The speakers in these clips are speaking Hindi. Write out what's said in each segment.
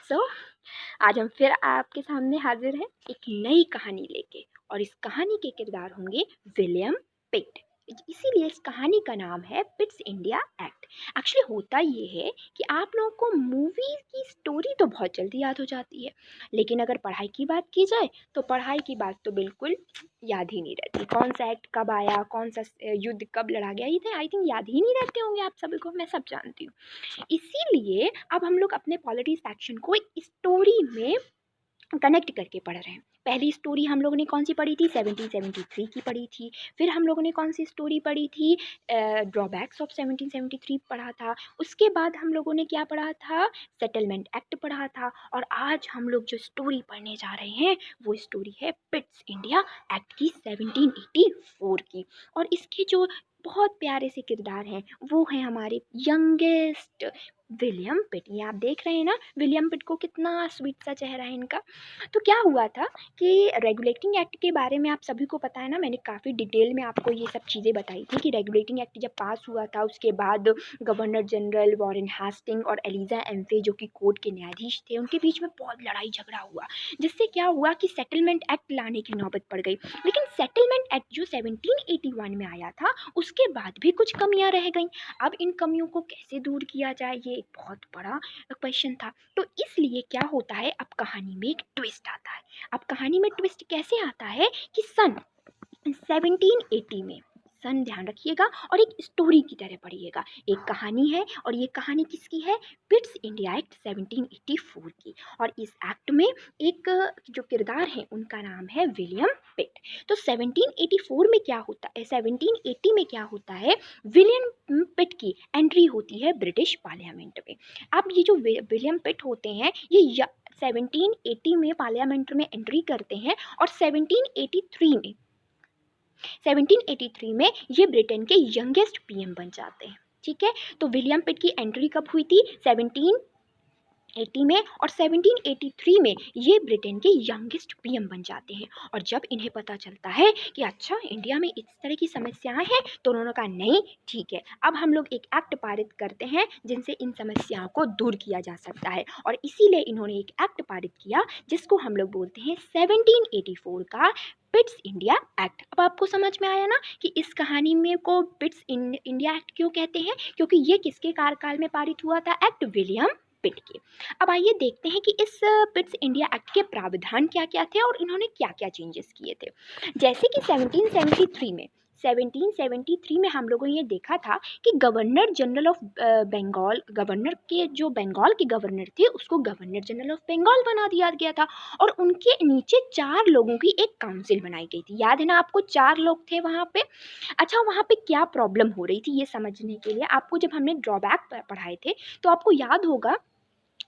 सो आज हम फिर आपके सामने हाजिर हैं एक नई कहानी लेके। और इस कहानी के किरदार होंगे विलियम पिट। इसीलिए इस कहानी का नाम है पिट्स इंडिया एक्ट। एक्चुअली होता ये है कि आप लोगों को मूवी की स्टोरी तो बहुत जल्दी याद हो जाती है, लेकिन अगर पढ़ाई की बात की जाए तो पढ़ाई की बात तो बिल्कुल याद ही नहीं रहती। कौन सा एक्ट कब आया, कौन सा युद्ध कब लड़ा गया, ये आई थिंक याद ही नहीं रहते होंगे आप सभी को, मैं सब जानती हूँ। इसीलिए अब हम लोग अपने पॉलिटी सेक्शन को स्टोरी में कनेक्ट करके पढ़ रहे हैं। पहली स्टोरी हम लोगों ने कौन सी पढ़ी थी, 1773 की पढ़ी थी। फिर हम लोगों ने कौन सी स्टोरी पढ़ी थी, ड्रॉबैक्स ऑफ 1773 पढ़ा था। उसके बाद हम लोगों ने क्या पढ़ा था, सेटलमेंट एक्ट पढ़ा था। और आज हम लोग जो स्टोरी पढ़ने जा रहे हैं वो स्टोरी है पिट्स इंडिया एक्ट की 1784 की। और इसके जो बहुत प्यारे से किरदार हैं वो हैं हमारे यंगेस्ट विलियम पिट। ये आप देख रहे हैं ना, विलियम पिट को कितना स्वीट सा चेहरा है इनका। तो क्या हुआ था कि रेगुलेटिंग एक्ट के बारे में आप सभी को पता है ना, मैंने काफ़ी डिटेल में आपको ये सब चीज़ें बताई थी कि रेगुलेटिंग एक्ट जब पास हुआ था उसके बाद गवर्नर जनरल वॉरेन हास्टिंग और एलिजा एम्फे जो कि कोर्ट के न्यायाधीश थे उनके बीच में बहुत लड़ाई झगड़ा हुआ, जिससे क्या हुआ कि सेटलमेंट एक्ट लाने की नौबत पड़ गई। लेकिन सेटलमेंट एक्ट जो 1781 में आया था उसके बाद भी कुछ कमियां रह गई। अब इन कमियों को कैसे दूर किया जाए ये एक बहुत बड़ा क्वेश्चन था। तो इसलिए क्या होता है, अब कहानी में एक ट्विस्ट आता है। अब कहानी में ट्विस्ट कैसे आता है कि सन 1780 में, सन ध्यान रखिएगा और एक स्टोरी की तरह पढ़िएगा, एक कहानी है। और ये कहानी किसकी है, पिट्स इंडिया एक्ट 1784 की। और इस एक्ट में एक जो किरदार है उनका नाम है विलियम पिट। तो 1784 में क्या होता है, 1780 में क्या होता है, विलियम पिट की एंट्री होती है ब्रिटिश पार्लियामेंट में। अब ये जो विलियम पिट होते हैं ये 1780 में पार्लियामेंट में एंट्री करते हैं और 1783 में ये ब्रिटेन के यंगेस्ट पीएम बन जाते हैं। ठीक है, तो विलियम पिट की एंट्री कब हुई थी, 1780 में, और 1783 में ये ब्रिटेन के यंगेस्ट पीएम बन जाते हैं। और जब इन्हें पता चलता है कि अच्छा इंडिया में इस तरह की समस्याएं हैं तो उन्होंने कहा नहीं ठीक है, अब हम लोग एक एक्ट पारित करते हैं जिनसे इन समस्याओं को दूर किया जा सकता है। और इसीलिए इन्होंने एक एक्ट पारित किया जिसको हम लोग बोलते हैं 1784 का पिट्स इंडिया एक्ट। अब आपको समझ में आया ना कि इस कहानी में को पिट्स इंडिया एक्ट क्यों कहते हैं, क्योंकि ये किसके कार्यकाल में पारित हुआ था, एक्ट विलियम पिट के। अब आइए देखते हैं कि इस पिट्स इंडिया एक्ट के प्रावधान क्या क्या थे और इन्होंने क्या क्या चेंजेस किए थे। जैसे कि 1773 में हम लोगों ने ये देखा था कि governor general of Bengal, governor के जो बंगाल के गवर्नर थे उसको गवर्नर जनरल ऑफ बंगाल बना दिया गया था। और उनके नीचे 4 लोगों की एक काउंसिल बनाई गई थी, याद है ना आपको, 4 लोग थे वहाँ पे। अच्छा, वहाँ पे क्या प्रॉब्लम हो रही थी ये समझने के लिए आपको, जब हमने ड्रॉबैक पढ़ाए थे तो आपको याद होगा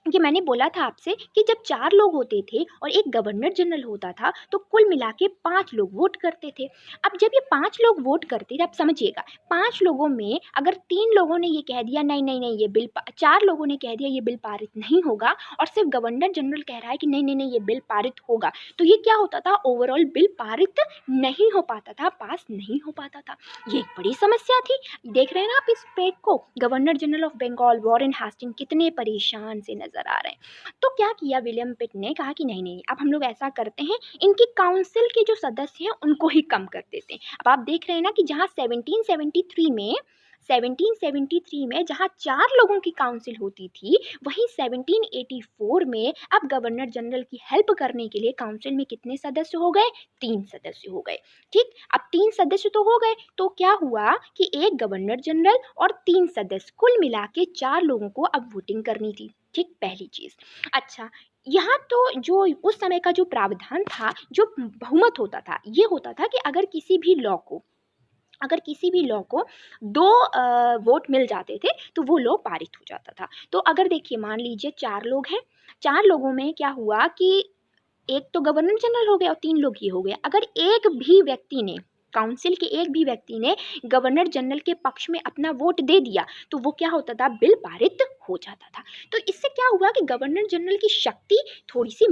कि मैंने बोला था आपसे कि जब 4 लोग होते थे और एक गवर्नर जनरल होता था तो कुल मिला के 5 लोग वोट करते थे। अब जब ये 5 लोग वोट करते थे, अब समझिएगा 5 लोगों में अगर 3 लोगों ने ये कह दिया नहीं नहीं नहीं ये बिल, 4 लोगों ने कह दिया ये बिल पारित नहीं होगा और सिर्फ गवर्नर जनरल कह रहा है कि नहीं नहीं नहीं ये बिल पारित होगा, तो ये क्या होता था, ओवरऑल बिल पारित नहीं हो पाता था, पास नहीं हो पाता था। ये एक बड़ी समस्या थी। देख रहे हैं ना आप इस पेज को, governor general of Bengal Warren Hastings कितने परेशान से नजर आ रहे हैं। तो क्या किया विलियम पिट ने, कहा कि नहीं नहीं अब हम लोग ऐसा करते हैं, इनकी काउंसिल के जो सदस्य हैं उनको ही कम कर देते हैं। अब आप देख रहे हैं ना कि जहां 1773 में जहां 4 लोगों की काउंसिल होती थी, वहीं 1784 में अब गवर्नर जनरल की हेल्प करने के लिए काउंसिल में कितने सदस्य हो गए, 3 सदस्य हो गए। ठीक, अब 3 सदस्य तो हो गए, तो क्या हुआ कि एक गवर्नर जनरल और 3 सदस्य, कुल मिला के 4 लोगों को अब वोटिंग करनी थी। ठीक, पहली चीज। अच्छा, यहाँ तो जो उस समय का जो प्रावधान था, जो बहुमत होता था, ये होता था कि अगर किसी भी लॉ को 2 वोट मिल जाते थे तो वो लॉ पारित हो जाता था। तो अगर देखिए मान लीजिए 4 लोग हैं, 4 लोगों में क्या हुआ कि एक तो गवर्नर जनरल हो गया और 3 लोग ये हो गए। अगर एक भी व्यक्ति ने काउंसिल के एक भी व्यक्ति ने गवर्नर जनरल के पक्ष में अपना वोट दे दिया तो वो क्या होता था, बिल पारित हो जाता था। तो इससे क्या हुआ कि गवर्नर जनरल की शक्ति थोड़ी सी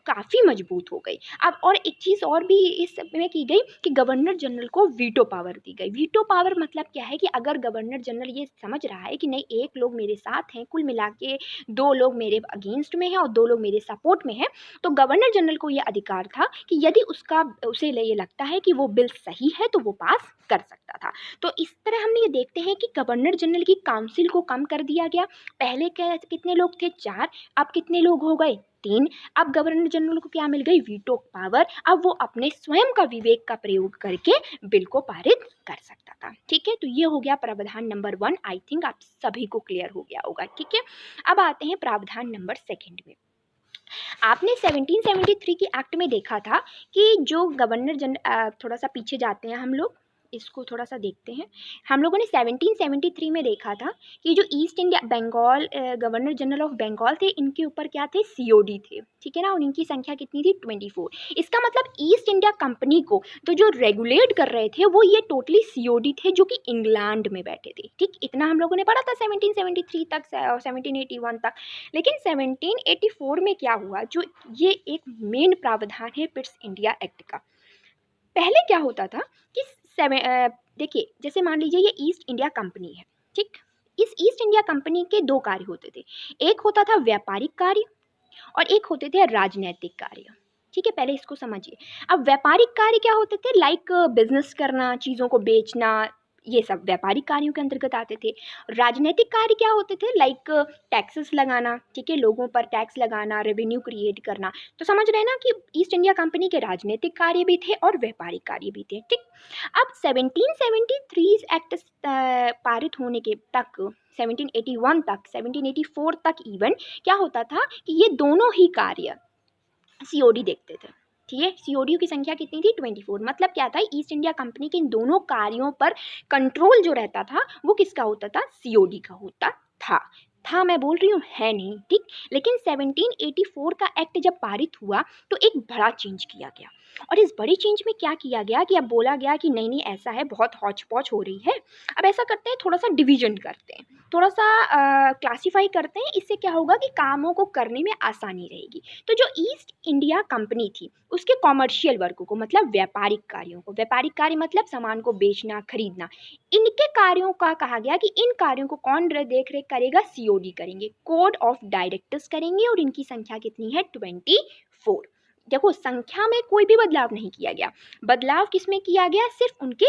काफ़ी मजबूत हो गई। अब और एक चीज़ और भी इसमें की गई कि गवर्नर जनरल को वीटो पावर दी गई। वीटो पावर मतलब क्या है कि अगर गवर्नर जनरल ये समझ रहा है कि नहीं, एक लोग मेरे साथ हैं, कुल मिला के 2 लोग मेरे अगेंस्ट में हैं और 2 लोग मेरे सपोर्ट में हैं, तो गवर्नर जनरल को ये अधिकार था कि यदि उसे ये लगता है कि वो बिल सही है तो वो पास कर सकता था। तो इस तरह हमने ये देखते हैं कि गवर्नर जनरल की काउंसिल को कम कर दिया गया। पहले कितने लोग थे, 4, अब कितने लोग हो गए, 3। अब गवर्नर जनरल को क्या मिल गई, वीटो पावर। अब वो अपने स्वयं का विवेक का प्रयोग करके बिल को पारित कर सकता था। ठीक है, तो ये हो गया प्रावधान नंबर 1। आई थिंक आप सभी को क्लियर हो गया होगा। ठीक है, अब आते हैं प्रावधान नंबर 2 में। आपने 1773 की एक्ट में देखा था कि जो गवर्नर जनरल, थोड़ा सा पीछे जाते हैं हम लोग, इसको थोड़ा सा देखते हैं। हम लोगों ने 1773 में देखा था कि जो East India Bengal governor general of Bengal थे, इनके ऊपर क्या थे, सीओडी थे। ठीक है ना, और इनकी संख्या कितनी थी, 24। इसका मतलब ईस्ट इंडिया कंपनी को तो जो रेगुलेट कर रहे थे वो ये टोटली सीओडी थे जो कि इंग्लैंड में बैठे थे। ठीक, इतना हम लोगों ने पढ़ा था 1773 तक, 1781 तक। लेकिन 1784 में क्या हुआ, जो ये एक मेन प्रावधान है पिट्स इंडिया एक्ट का। पहले क्या होता था कि देखिए, जैसे मान लीजिए ये ईस्ट इंडिया कंपनी है। ठीक, इस ईस्ट इंडिया कंपनी के 2 कार्य होते थे। एक होता था व्यापारिक कार्य और एक होते थे राजनैतिक कार्य। ठीक है, पहले इसको समझिए। अब व्यापारिक कार्य क्या होते थे, लाइक बिजनेस करना, चीज़ों को बेचना, ये सब व्यापारिक कार्यों के अंतर्गत आते थे। राजनैतिक कार्य क्या होते थे, लाइक टैक्सेस लगाना, ठीक है, लोगों पर टैक्स लगाना, रेवेन्यू क्रिएट करना। तो समझ रहे हैं ना कि ईस्ट इंडिया कंपनी के राजनीतिक कार्य भी थे और व्यापारिक कार्य भी थे। ठीक, अब 1773 एक्ट पारित होने के तक, 1781 तक, 1784 तक इवन क्या होता था कि ये दोनों ही कार्य सीओडी देखते थे। ठीक है, सीओडी की संख्या कितनी थी, 24। मतलब क्या था, ईस्ट इंडिया कंपनी के इन दोनों कार्यों पर कंट्रोल जो रहता था वो किसका होता था, सीओडी का होता था मैं बोल रही हूँ, है नहीं। ठीक, लेकिन 1784 का एक्ट जब पारित हुआ तो एक बड़ा चेंज किया गया। और इस बड़ी चेंज में क्या किया गया कि अब बोला गया कि नहीं नहीं, ऐसा है, बहुत हौच पौच हो रही है, अब ऐसा करते हैं, थोड़ा सा डिवीजन करते हैं, थोड़ा सा क्लासीफाई करते हैं। इससे क्या होगा कि कामों को करने में आसानी रहेगी। तो जो ईस्ट इंडिया कंपनी थी उसके कॉमर्शियल वर्क को, मतलब व्यापारिक कार्यों को, व्यापारिक कार्य मतलब सामान को बेचना, खरीदना, इनके कार्यों का कहा गया कि इन कार्यों को कौन देख रेख करेगा, सीओडी करेंगे, कोड ऑफ डायरेक्टर्स करेंगे, और इनकी संख्या कितनी है, 24। देखो, संख्या में कोई भी बदलाव नहीं किया गया। बदलाव किसमें किया गया, सिर्फ उनके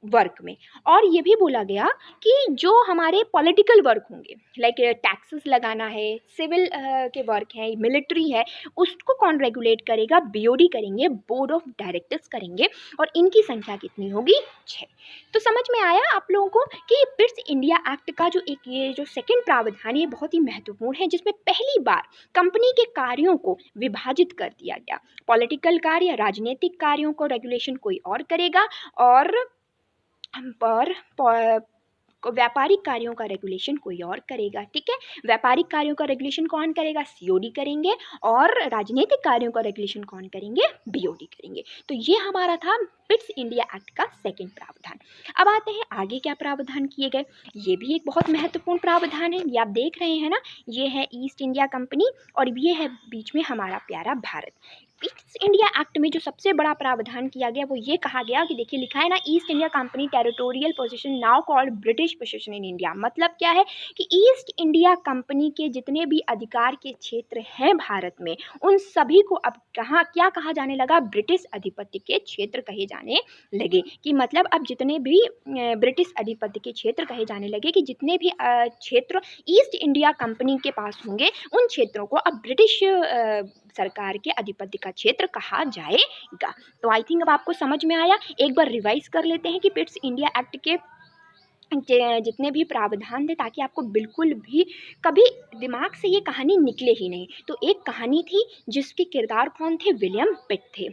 वर्क में। और ये भी बोला गया कि जो हमारे पॉलिटिकल वर्क होंगे, लाइक टैक्सेस लगाना है, सिविल के वर्क है, मिलिट्री है, उसको कौन रेगुलेट करेगा, बीओडी करेंगे, बोर्ड ऑफ डायरेक्टर्स करेंगे, और इनकी संख्या कितनी होगी, 6। तो समझ में आया आप लोगों को कि पिट्स इंडिया एक्ट का जो एक ये जो सेकेंड प्रावधान है, ये बहुत ही महत्वपूर्ण है, जिसमें पहली बार कंपनी के कार्यों को विभाजित कर दिया गया। पॉलिटिकल कार्य, राजनीतिक कार्यों को रेगुलेशन कोई और करेगा, और व्यापारिक कार्यों का रेगुलेशन कोई और करेगा। ठीक है, व्यापारिक कार्यों का रेगुलेशन कौन करेगा, सीओडी करेंगे, और राजनीतिक कार्यों का रेगुलेशन कौन करेंगे, बीओडी करेंगे। तो ये हमारा था पिट्स इंडिया एक्ट का सेकेंड प्रावधान। अब आते हैं आगे क्या प्रावधान किए गए। ये भी एक बहुत महत्वपूर्ण प्रावधान है, ये आप देख रहे हैं ना, ये है ईस्ट इंडिया कंपनी और ये है बीच में हमारा प्यारा भारत। ईस्ट इंडिया एक्ट में जो सबसे बड़ा प्रावधान किया गया वो ये कहा गया कि देखिए, लिखा है ना, east India company territorial position now called British position in India. मतलब क्या है कि ईस्ट इंडिया कंपनी के जितने भी अधिकार के क्षेत्र हैं भारत में, उन सभी को अब क्या कहा जाने लगा, ब्रिटिश अधिपत्य के क्षेत्र कहे जाने लगे। कि मतलब अब जितने भी ब्रिटिश अधिपत्य के क्षेत्र कहे जाने लगे, कि जितने भी क्षेत्र ईस्ट इंडिया कंपनी के पास होंगे, उन क्षेत्रों को अब ब्रिटिश सरकार के अधिपत्य का क्षेत्र कहा जाएगा। तो आई थिंक अब आपको समझ में आया। एक बार रिवाइज कर लेते हैं कि पिट्स इंडिया एक्ट के जितने भी प्रावधान थे, ताकि आपको बिल्कुल भी कभी दिमाग से ये कहानी निकले ही नहीं। तो एक कहानी थी जिसके किरदार कौन थे, विलियम पिट थे।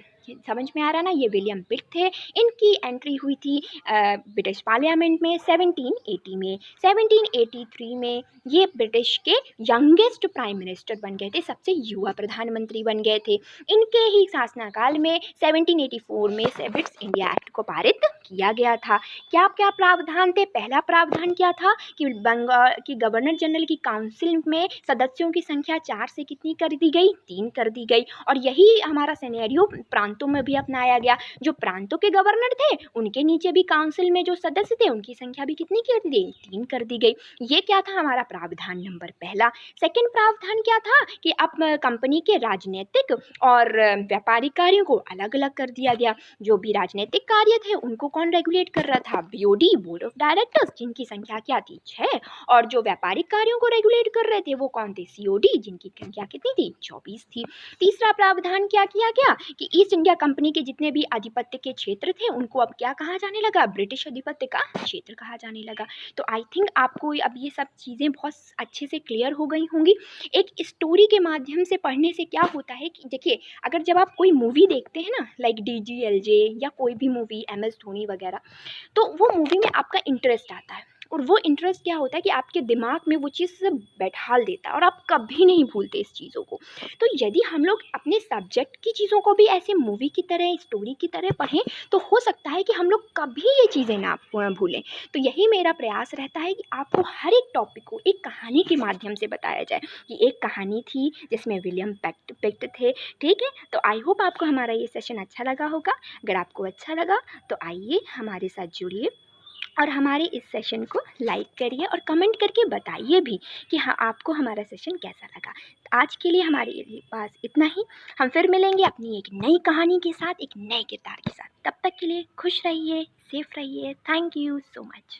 समझ में आ रहा ना, ये विलियम पिट थे। इनकी एंट्री हुई थी ब्रिटिश पार्लियामेंट में 1780 में। 1783 में ये ब्रिटिश के यंगेस्ट प्राइम मिनिस्टर बन गए थे, सबसे युवा प्रधानमंत्री बन गए थे। इनके ही शासनकाल में 1784 में ब्रिट्स इंडिया एक्ट को पारित किया गया था। क्या क्या प्रावधान थे? पहला प्रावधान क्या था कि बंगाल की गवर्नर जनरल की काउंसिल में सदस्यों की संख्या 4 से कितनी कर दी गई? 3 कर दी गई। और यही हमारा सिनेरियो प्रांतों में भी अपनाया गया। जो प्रांतों के गवर्नर थे उनके नीचे भी काउंसिल में जो सदस्य थे उनकी संख्या भी कितनी कर दी गई? 3 कर दी गई। ये क्या था हमारा प्रावधान नंबर पहला। सेकंड प्रावधान क्या था कि अब कंपनी के राजनीतिक और व्यापारिक कार्यों को अलग अलग कर दिया गया। जो भी राजनीतिक कार्य थे उनको कौन रेगुलेट कर रहा था? बीओडी, बोर्ड ऑफ डायरेक्टर्स, जिनकी संख्या क्या थी? 6। और जो व्यापारिक कार्यों को रेगुलेट कर रहे थे वो कौन थे? सीओडी, जिनकी संख्या कितनी थी? 24 थी। तीसरा प्रावधान क्या किया गया कि ईस्ट इंडिया कंपनी के जितने भी आधिपत्य के क्षेत्र थे उनको अब क्या कहा जाने लगा? ब्रिटिश आधिपत्य का क्षेत्र कहा जाने लगा। तो आई थिंक आपको अब ये सब चीज़ें बहुत अच्छे से क्लियर हो गई होंगी। एक स्टोरी के माध्यम से पढ़ने से क्या होता है कि देखिए, अगर जब आप कोई मूवी देखते हैं ना, लाइक डीजीएलजे या कोई भी मूवी, एमएस धोनी वगैरह, तो वो मूवी में आपका इंटरेस्ट आता है। और वो इंटरेस्ट क्या होता है कि आपके दिमाग में वो चीज़ बैठाल देता है और आप कभी नहीं भूलते इस चीज़ों को। तो यदि हम लोग अपने सब्जेक्ट की चीज़ों को भी ऐसे मूवी की तरह, स्टोरी की तरह पढ़ें तो हो सकता है कि हम लोग कभी ये चीज़ें ना भूलें। तो यही मेरा प्रयास रहता है कि आपको हर एक टॉपिक को एक कहानी के माध्यम से बताया जाए कि एक कहानी थी जिसमें विलियम पिट थे। ठीक है, तो आई होप आपको हमारा ये सेशन अच्छा लगा होगा। अगर आपको अच्छा लगा तो आइए हमारे साथ जुड़िए और हमारे इस सेशन को लाइक करिए और कमेंट करके बताइए भी कि हाँ, आपको हमारा सेशन कैसा लगा। आज के लिए हमारे पास इतना ही। हम फिर मिलेंगे अपनी एक नई कहानी के साथ, एक नए किरदार के साथ। तब तक के लिए खुश रहिए, सेफ रहिए। Thank you so much.